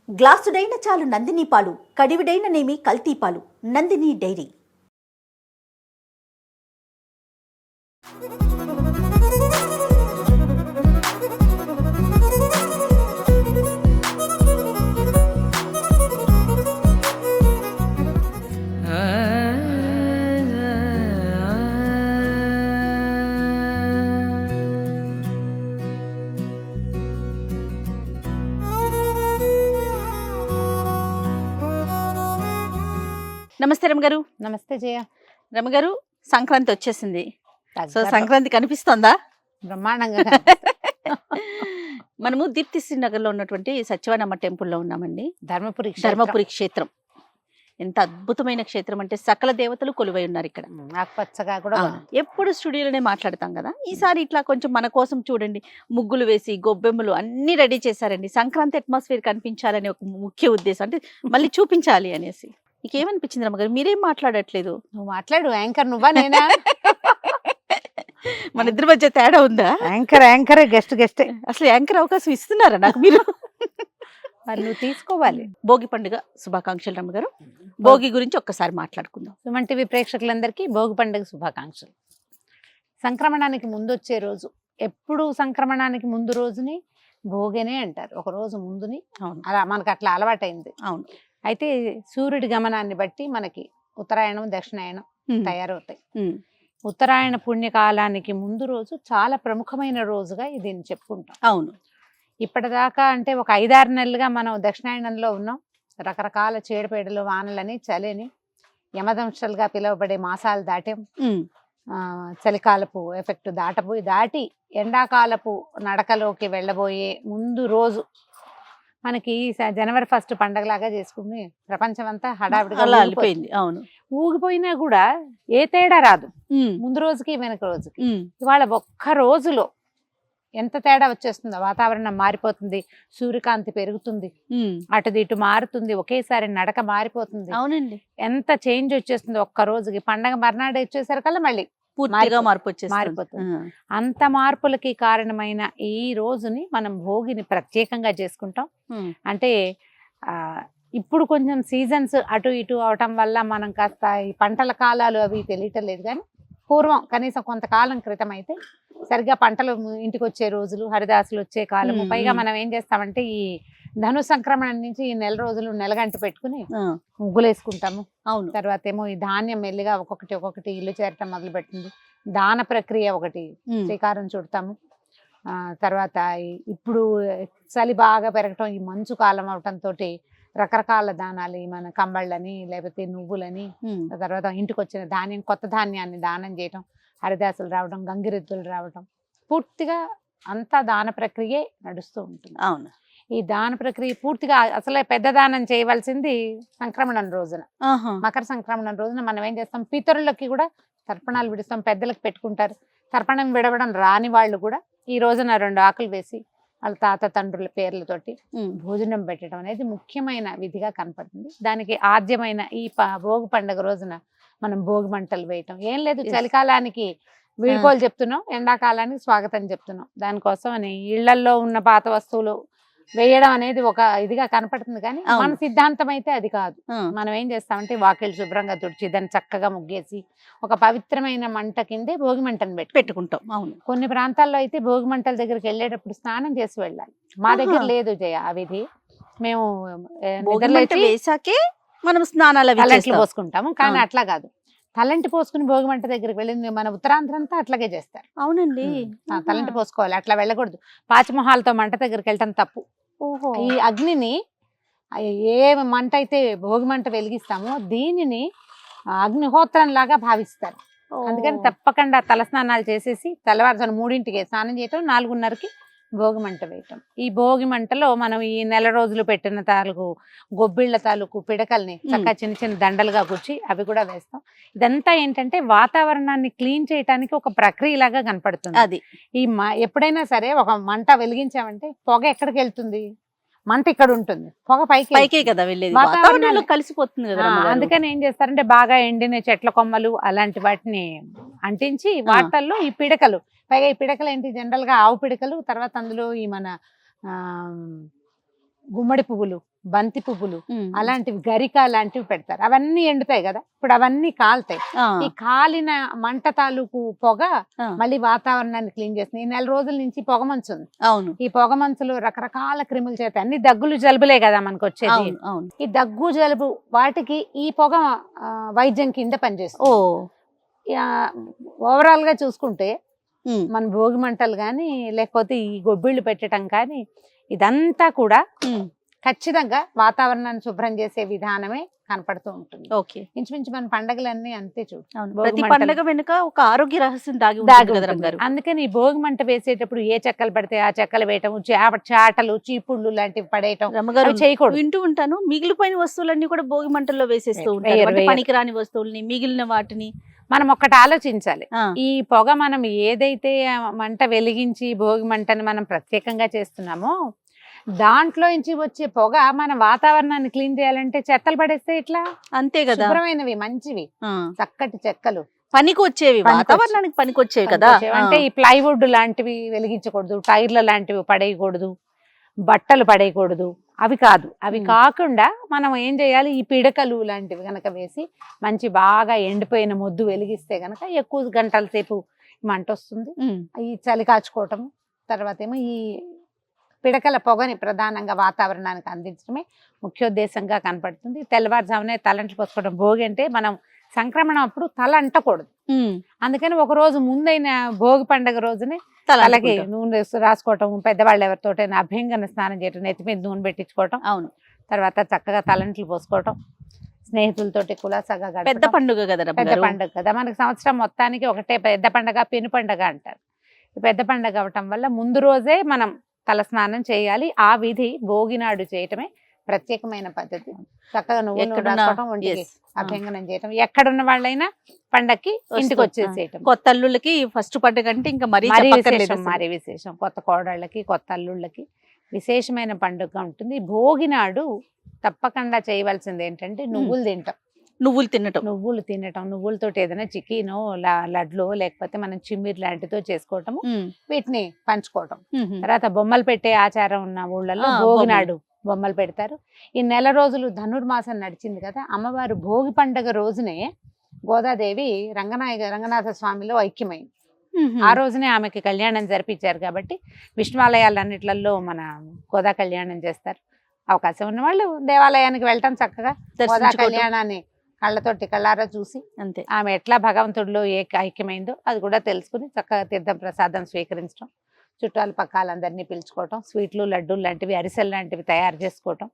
గ్లాసుడైన చాలు నందిని పాలు, కడివిడైన నేమి కల్తీ పాలు. నందిని డైరీ. నమస్తే రమగారు. నమస్తే జయ. రమగారు, సంక్రాంతి వచ్చేసింది. సో దగ్గర సంక్రాంతి కనిపిస్తోందా? బ్రహ్మాండంగా మనము దీప్తి శ్రీనగర్ లో ఉన్నటువంటి సత్యవనమ్మ టెంపుల్లో ఉన్నామండి. ధర్మపురి క్షేత్రం ఎంత అద్భుతమైన క్షేత్రం అంటే సకల దేవతలు కొలువై ఉన్నారు ఇక్కడ. ఆకుపచ్చగా కూడా ఎప్పుడు స్టూడియోలోనే మాట్లాడతాం కదా, ఈసారి ఇట్లా కొంచెం మన కోసం చూడండి, ముగ్గులు వేసి గొబ్బెమ్మలు అన్ని రెడీ చేశారండి. సంక్రాంతి అట్మాస్ఫియర్ కనిపించాలనే ఒక ముఖ్య ఉద్దేశం, అంటే మళ్ళీ చూపించాలి అనేసి. నీకేమనిపించింది రమ్మగారు? మీరేం మాట్లాడట్లేదు? నువ్వు మాట్లాడు. యాంకర్ నువ్వా నేనా? మన ఇద్దరి మధ్య తేడా ఉందా? యాంకర్ గెస్ట్ అసలు యాంకర్ అవకాశం ఇస్తున్నారా నాకు మీరు? మరి నువ్వు తీసుకోవాలి. భోగి పండుగ శుభాకాంక్షలు రమ్మగారు. భోగి గురించి ఒక్కసారి మాట్లాడుకుందాం. సుమన్ టీవీ ప్రేక్షకులందరికీ భోగి పండుగ శుభాకాంక్షలు. సంక్రమణానికి ముందు వచ్చే రోజు, ఎప్పుడు సంక్రమణానికి ముందు రోజుని భోగినే అంటారు, ఒక రోజు ముందుని. అవును, అలా మనకు అట్లా అలవాటైంది. అవును. అయితే సూర్యుడి గమనాన్ని బట్టి మనకి ఉత్తరాయణం దక్షిణాయనం తయారవుతాయి. ఉత్తరాయణ పుణ్యకాలానికి ముందు రోజు చాలా ప్రముఖమైన రోజుగా దీన్ని చెప్పుకుంటాం. అవును. ఇప్పటిదాకా అంటే ఒక 5-6 నెలలుగా మనం దక్షిణాయనంలో ఉన్నాం. రకరకాల చీడపీడలు, వానలని, చలిని, యమదంశలుగా పిలువబడే మాసాలు దాటాం. చలికాలపు ఎఫెక్ట్ దాటి ఎండాకాలపు నడకలోకి వెళ్ళబోయే ముందు రోజు మనకి జనవరి 1 పండగలాగా చేసుకుని ప్రపంచం అంతా హడావిడిగా అలిపోయింది. అవును, ఊగిపోయినా కూడా ఏ తేడా రాదు ముందు రోజుకి వెనక రోజుకి. ఇవాళ ఒక్క రోజులో ఎంత తేడా వచ్చేస్తుందో. వాతావరణం మారిపోతుంది, సూర్యకాంతి పెరుగుతుంది, అటు ఇటు మారుతుంది, ఒకేసారి నడక మారిపోతుంది. అవునండి, ఎంత చేంజ్ వచ్చేస్తుంది ఒక్క రోజుకి. పండగ మర్నాడు వచ్చేసరికల్లా మళ్ళీ పూర్తిగా మారిపోతుంది. అంత మార్పులకి కారణమైన ఈ రోజుని మనం భోగిని ప్రత్యేకంగా చేసుకుంటాం. అంటే ఇప్పుడు కొంచెం సీజన్స్ అటు ఇటు అవటం వల్ల మనం కాస్త ఈ పంటల కాలాలు అవి తెలియటం లేదు, కానీ పూర్వం కనీసం కొంతకాలం క్రితం అయితే సరిగ్గా పంటలు ఇంటికి వచ్చే రోజులు, హరిదాసులు వచ్చే కాలము. పైగా మనం ఏం చేస్తామంటే ఈ ధను సంక్రమణ నుంచి ఈ నెల రోజులు నెలగంట పెట్టుకుని ముగ్గులు వేసుకుంటాము. అవును. తర్వాత ఏమో ఈ ధాన్యం మెల్లిగా ఒక్కొక్కటి ఇల్లు చేరటం మొదలు పెట్టింది. దాన ప్రక్రియ ఒకటి శ్రీకారం చుడతాము. తర్వాత ఇప్పుడు చలి బాగా పెరగటం, ఈ మంచు కాలం అవటంతో రకరకాల దానాలు, మన కంబళ్ళని లేకపోతే నువ్వులని, తర్వాత ఇంటికి వచ్చిన ధాన్యం, కొత్త ధాన్యాన్ని దానం చేయటం, హరిదాసులు రావడం, గంగిరెద్దులు రావడం, పూర్తిగా అంతా దాన ప్రక్రియే నడుస్తూ ఉంటుంది. అవును. ఈ దాన ప్రక్రియ పూర్తిగా అసలే పెద్ద దానం చేయవలసింది సంక్రమణం రోజున. మకర సంక్రమణం రోజున మనం ఏం చేస్తాం, పితరులకి కూడా తర్పణాలు విడుస్తాం, పెద్దలకు పెట్టుకుంటారు. తర్పణం విడవడం రాని వాళ్ళు కూడా ఈ రోజున 2 ఆకులు వేసి వాళ్ళ తాత తండ్రుల పేర్లతోటి భోజనం పెట్టడం అనేది ముఖ్యమైన విధిగా కనపడుతుంది. దానికి ఆద్యమైన ఈ భోగి పండుగ రోజున మనం భోగి మంటలు వేయటం ఏం లేదు. చలికాలానికి వీడ్కోలు చెప్తున్నాం, ఎండాకాలానికి స్వాగతం చెప్తున్నాం. దానికోసం అని ఇళ్లల్లో ఉన్న పాత వస్తువులు వేయడం అనేది ఒక ఇదిగా కనపడుతుంది, కానీ మన సిద్ధాంతం అయితే అది కాదు. మనం ఏం చేస్తామంటే వాకిళ్ళు శుభ్రంగా తుడిచి దాన్ని చక్కగా ముగ్గేసి ఒక పవిత్రమైన మంట కిందే భోగి మంటను పెట్టుకుంటాం. అవును. కొన్ని ప్రాంతాల్లో అయితే భోగి మంటల దగ్గరికి వెళ్ళేటప్పుడు స్నానం చేసి వెళ్ళాలి. మా దగ్గర లేదు జయ ఆ విధి. మేము వేసాకే మనం స్నానాలు పోసుకుంటాము, కానీ అట్లా కాదు. తలంటి పోసుకుని భోగి మంట దగ్గరికి వెళ్ళింది మన ఉత్తరాంధ్రంతా అట్లాగే చేస్తారు. అవునండి, తలంటి పోసుకోవాలి, అట్లా వెళ్ళకూడదు. పాచిమొహాలతో మంట దగ్గరికి వెళ్ళటం తప్పు. ఈ అగ్నిని ఏ మంట అయితే భోగి మంట వెలిగిస్తామో దీనిని అగ్నిహోత్రం లాగా భావిస్తారు. అందుకని తప్పకుండా తలస్నానాలు చేసేసి తెల్లవారుజామున 3ంటికి స్నానం చేయటం, 4:30కి భోగి మంట వేయటం. ఈ భోగి మంటలో మనం ఈ నెల రోజులు పెట్టిన తాలూకు గొబ్బిళ్ళ తాలూకు పిడకల్ని చక్కగా చిన్న చిన్న దండలుగా కూర్చి అవి కూడా వేస్తాం. ఇదంతా ఏంటంటే వాతావరణాన్ని క్లీన్ చేయడానికి ఒక ప్రక్రియ లాగా కనపడుతుంది. అది ఈ ఎప్పుడైనా సరే ఒక మంట వెలిగించామంటే పొగ ఎక్కడికి వెళ్తుంది, మంట ఇక్కడ ఉంటుంది, పొగ పైకే కదా వెళ్ళేది, వాతావరణంలో కలిసిపోతుంది కదా. అందుకని ఏం చేస్తారంటే బాగా ఎండిన చెట్ల కొమ్మలు అలాంటి వాటిని అంటించి వాటల్లో ఈ పిడకలు, పైగా ఈ పిడకలు ఏంటి జనరల్ గా ఆవు పిడకలు, తర్వాత అందులో ఈ మన గుమ్మడి పువ్వులు, బంతి పువ్వులు, అలాంటివి గరిక లాంటివి పెడతారు. అవన్నీ ఎండుతాయి కదా, ఇప్పుడు అవన్నీ కాలుతాయి. ఈ కాలిన మంట తాలూకు పొగ మళ్ళీ వాతావరణాన్ని క్లీన్ చేస్తుంది. ఈ 4 రోజుల నుంచి పొగ మంచు ఉంది. అవును. ఈ పొగ మంచులో రకరకాల క్రిములు చేస్తాయి. అన్ని దగ్గులు జలుబులే కదా మనకు వచ్చేది. ఈ దగ్గు జలుబు వాటికి ఈ పొగ వైద్యం కింద పనిచేస్తుంది. ఓవరాల్ గా చూసుకుంటే మన భోగి మంటలు కానీ లేకపోతే ఈ గొబ్బిళ్ళు పెట్టడం కానీ ఇదంతా కూడా ఖచ్చితంగా వాతావరణాన్ని శుభ్రం చేసే విధానమే కనపడుతూ ఉంటుంది. ఇంచుమించు మన పండగలన్నీ అంతే చూడు. ప్రతి పండగ వెనుక ఒక ఆరోగ్య రహస్యం దాగి. అందుకని ఈ భోగి మంట వేసేటప్పుడు ఏ చెక్కలు పడితే ఆ చెక్కలు వేయటం, చాటలు చీపుళ్ళు లాంటివి పడేయటం చేయకూడదు. వింటూ ఉంటాను, మిగిలిపోయిన వస్తువులన్నీ కూడా భోగి మంటల్లో వేసేస్తూ ఉంటారు. పనికిరాని వస్తువుల్ని, మిగిలిన వాటిని మనం ఒక్కటి ఆలోచించాలి. ఈ పొగ మనం ఏదైతే మంట వెలిగించి భోగి మంటని మనం ప్రత్యేకంగా చేస్తున్నామో దాంట్లో నుంచి వచ్చే పొగ మన వాతావరణాన్ని క్లీన్ చేయాలంటే చెత్తలు పడేస్తే ఇట్లా అంతే కదా. శుభ్రమైనవి మంచివి చక్కటి చెక్కలు పనికి వచ్చేవి, వాతావరణానికి పనికి వచ్చేవి కదా. అంటే ఈ ప్లైవుడ్ లాంటివి వెలిగించకూడదు, టైర్ల లాంటివి పడేయకూడదు, బట్టలు పడేయకూడదు. అవి కాదు, అవి కాకుండా మనం ఏం చేయాలి, ఈ పిడకలు లాంటివి గనక వేసి మంచి బాగా ఎండిపోయిన మొద్దు వెలిగిస్తే గనక ఎక్కువ గంటల సేపు మంట వస్తుంది. ఈ చలి కాచుకోవటం, తర్వాత ఏమో ఈ పిడకల పొగని ప్రధానంగా వాతావరణానికి అందించడమే ముఖ్యోద్దేశంగా కనపడుతుంది. తెల్లవారుజామునే తలంట్లు పోసుకోవడం. భోగి అంటే మనం సంక్రమణం అప్పుడు తల అంటకూడదు. అందుకని ఒక రోజు ముందైన భోగి పండుగ రోజునే తలకి నూనె రాసుకోవటం, పెద్దవాళ్ళు ఎవరితోటైనా అభ్యంగన స్నానం చేయటం, నెత్తి మీద నూనె పెట్టించుకోవటం, అవును, తర్వాత చక్కగా తలంట్లు పోసుకోవటం, స్నేహితులతోటి కులాసాగా పెద్ద పండుగ కదా. పెద్ద పండుగ కదా మనకి, సంవత్సరం మొత్తానికి ఒకటే పెద్ద పండుగ, పెను పండుగ అంటారు. పెద్ద పండుగ అవటం వల్ల ముందు రోజే మనం తల స్నానం చేయాలి. ఆ విధి భోగినాడు చేయటమే ప్రత్యేకమైన పద్ధతి. చక్కగా నువ్వులు రాసుకోవటం, ఒంటికి అభ్యంగనం చేయటం, ఎక్కడున్న వాళ్ళైనా పండక్కి ఇంటికి వచ్చేసేయటం. కొత్త అల్లుళ్ళకి ఫస్ట్ పండుగ అంటే ఇంకా మరీ విశేషం. కొత్త కోడళ్ళకి, కొత్త అల్లుళ్ళకి విశేషమైన పండుగ ఉంటుంది. భోగినాడు తప్పకుండా చేయవలసింది ఏంటంటే నువ్వులు తింటాం. నువ్వులు తినటం, నువ్వులతో ఏదైనా చికెనో లడ్లు లేకపోతే మనం చిమ్మిరి లాంటితో చేసుకోవటము, వీటిని పంచుకోవటం. తర్వాత బొమ్మలు పెట్టే ఆచారం ఉన్న ఊళ్ళల్లో భోగినాడు బొమ్మలు పెడతారు. ఈ 4 రోజులు ధనుర్మాసం నడిచింది కదా, అమ్మవారు భోగి పండుగ రోజునే గోదాదేవి రంగనాథ స్వామిలో ఐక్యమైంది. ఆ రోజునే ఆమెకి కళ్యాణం జరిపించారు కాబట్టి విష్ణువాలయాలన్నిట్లలో మన గోదా కళ్యాణం చేస్తారు. అవకాశం ఉన్న వాళ్ళు దేవాలయానికి వెళ్ళటం, చక్కగా గోదా కళ్యాణాన్ని కళ్ళారా చూసి అంతే ఆమె ఎట్లా భగవంతుడిలో ఐక్యమైందో అది కూడా తెలుసుకుని చక్కగా తీర్థం ప్రసాదం స్వీకరించడం, చుట్టాలు పక్కాలందరినీ పిలుచుకోవటం, స్వీట్లు, లడ్డూలు లాంటివి, అరిసెలు లాంటివి తయారు చేసుకోవటం,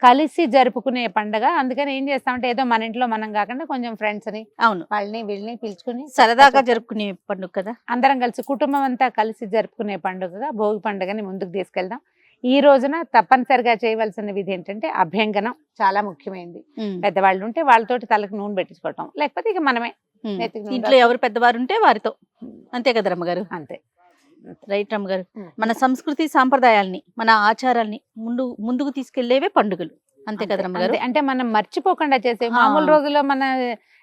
కలిసి జరుపుకునే పండుగ. అందుకని ఏం చేస్తామంటే ఏదో మన ఇంట్లో మనం కాకుండా కొంచెం ఫ్రెండ్స్ ని, అవును, వాళ్ళని వీళ్ళని పిలుచుకుని సరదాగా జరుపుకునే పండుగ కదా. అందరం కలిసి కుటుంబం అంతా కలిసి జరుపుకునే పండుగగా భోగి పండుగని ముందుకు తీసుకెళ్దాం. ఈ రోజున తప్పనిసరిగా చేయవలసిన విధి ఏంటంటే అభ్యంగనం చాలా ముఖ్యమైనది. పెద్దవాళ్ళు ఉంటే వాళ్ళతోటి తలకు నూనె పెట్టించుకోవటం, లేకపోతే ఇక మనమే ఇంట్లో ఎవరు పెద్దవారు ఉంటే వారితో, అంతే కదా రమ్మగారు. అంతే, రైట్ రమ్మగారు. మన సంస్కృతి సాంప్రదాయాల్ని, మన ఆచారాల్ని ముందుకు తీసుకెళ్లేవే పండుగలు, అంతే కదా రమ్మగారు. అంటే మనం మర్చిపోకుండా చేసే మామూలు రోజుల్లో మన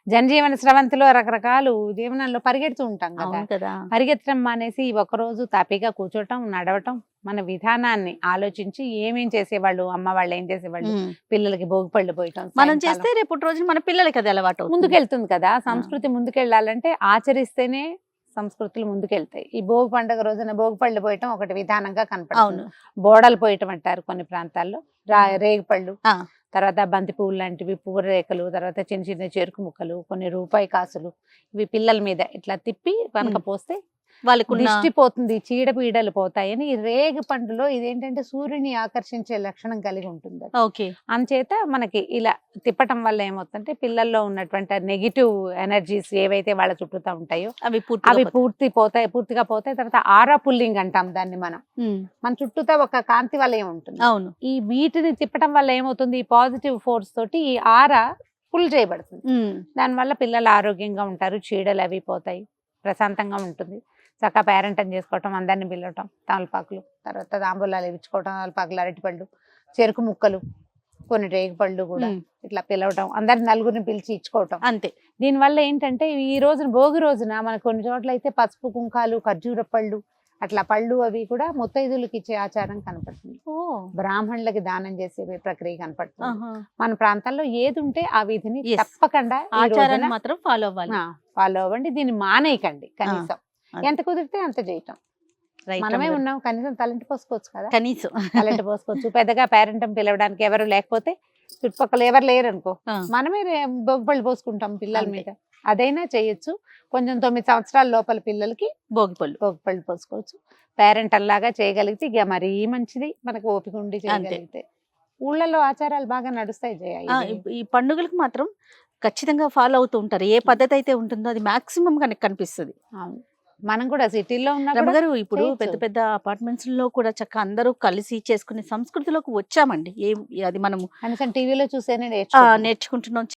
జనజీవన స్రవంతిలో రకరకాలు జీవనంలో పరిగెడుతూ ఉంటాం కదా. పరిగెత్తడం మానేసి ఒకరోజు తాపీగా కూర్చోటం, నడవటం, మన విధానాన్ని ఆలోచించి ఏమేం చేసేవాళ్ళు, అమ్మ వాళ్ళు ఏం చేసేవాళ్ళు, పిల్లలకి భోగిపళ్ళు పోయటం మనం చేస్తే రేపు రోజు మన పిల్లలకి అది అలవాటు ముందుకెళ్తుంది కదా. సంస్కృతి ముందుకెళ్ళాలంటే ఆచరిస్తేనే సంస్కృతులు ముందుకెళ్తాయి. ఈ భోగి పండుగ రోజున భోగిపళ్ళు పోయటం ఒకటి విధానంగా కనపడుతుంది. బోడలు పోయటం అంటారు కొన్ని ప్రాంతాల్లో, రేగిపళ్ళు, తర్వాత బంతి పువ్వులు లాంటివి, పువ్వురేకలు, తర్వాత చిన్న చిన్న చెరుకు ముక్కలు, కొన్ని రూపాయి కాసులు, ఇవి పిల్లల మీద ఇట్లా తిప్పి కనుక పోస్తే వాళ్ళకు దిష్టి పోతుంది, చీడపీడలు పోతాయని. ఈ రేగి పండులో ఇదేంటంటే సూర్యుని ఆకర్షించే లక్షణం కలిగి ఉంటుంది. అందుచేత మనకి ఇలా తిప్పటం వల్ల ఏమవుతుందంటే పిల్లల్లో ఉన్నటువంటి నెగిటివ్ ఎనర్జీస్ ఏవైతే వాళ్ళ చుట్టూతా ఉంటాయో అవి పూర్తిగా పోతాయి. తర్వాత ఆరా పుల్లింగ్ అంటాం దాన్ని. మన చుట్టూతా ఒక కాంతి వలయం ఉంటుంది. అవును, ఈ వీటిని తిప్పటం వల్ల ఏమవుతుంది, ఈ పాజిటివ్ ఫోర్స్ తోటి ఈ ఆరా పుల్ చేయబడుతుంది. దానివల్ల పిల్లలు ఆరోగ్యంగా ఉంటారు, చీడలు అవి పోతాయి, ప్రశాంతంగా ఉంటుంది. చక్కగా పేరెంటం చేసుకోవటం, అందరిని పిలవటం, తమలపాకులు, తర్వాత తాంబూలాలు ఇచ్చుకోవటం, తమలపాకులు, అరటిపళ్ళు, చెరుకు ముక్కలు, కొన్ని రేగిపళ్ళు కూడా ఇట్లా పిలవటం, అందరిని నలుగురిని పిలిచి ఇచ్చుకోవటం, అంతే. దీనివల్ల ఏంటంటే ఈ రోజున భోగి రోజున మనకు కొన్ని చోట్ల అయితే పసుపు కుంకాలు, ఖర్జూర పళ్ళు అట్లా పళ్ళు అవి కూడా ముత్తైదువులకి ఇచ్చే ఆచారం కనపడుతుంది. ఓ బ్రాహ్మణులకి దానం చేసే ప్రక్రియ కనపడుతుంది. ఆహా. మన ప్రాంతాల్లో ఏది ఉంటే ఆ విధిని Yes. తప్పకుండా ఈ ఆచారాన్ని రోజున మాత్రం ఫాలో అవ్వాలి. ఫాలో అవ్వండి. దీన్ని మానేయకండి కనీసం. అది. ఎంత కుదిరితే అంత చేయటం. రైట్ మనమే అమ్మగారు. ఉన్నాం, కనీసం తలంటి పోసుకోవచ్చు కదా. కనీసం తలంటి పోసుకోవచ్చు. పెద్దగా పేరెంట్ పిలవడానికి ఎవరు లేకపోతే, చుట్టుపక్కల ఎవరు లేరు అనుకో, ఆ. మనమే బొగ్గుపళ్ళు పోసుకుంటాం పిల్లల అంతే. మీద. అదైనా చేయొచ్చు. కొంచెం 9 సంవత్సరాల లోపల పిల్లలకి భోగిపళ్ళు. బొగ్గుపళ్ళు పోసుకోవచ్చు. పేరెంట్ అలాగా చేయగలిగితే ఇక మరీ మంచిది. మనకు ఓపిక ఉండి చేయగలిగితే. ఊళ్ళలో ఆచారాలు బాగా నడుస్తాయి జయ. ఈ పండుగలకు మాత్రం ఖచ్చితంగా ఫాలో అవుతూ ఉంటారు. ఏ పద్ధతి అయితే ఉంటుందో అది మాక్సిమం కనిపిస్తుంది. అవును. మనం కూడా సిటీలో ఉన్నా కూడా రమగారు ఇప్పుడు చేయొచ్చు. పెద్ద పెద్ద అపార్ట్మెంట్స్ లో కూడా చక్కగా అందరూ కలిసి చేసుకునే సంస్కృతిలోకి వచ్చామండి. అది మనము కనీసం టీవీలో చూసేనే నేర్చుకుంటాం. నేర్చుకుంటున్నాం.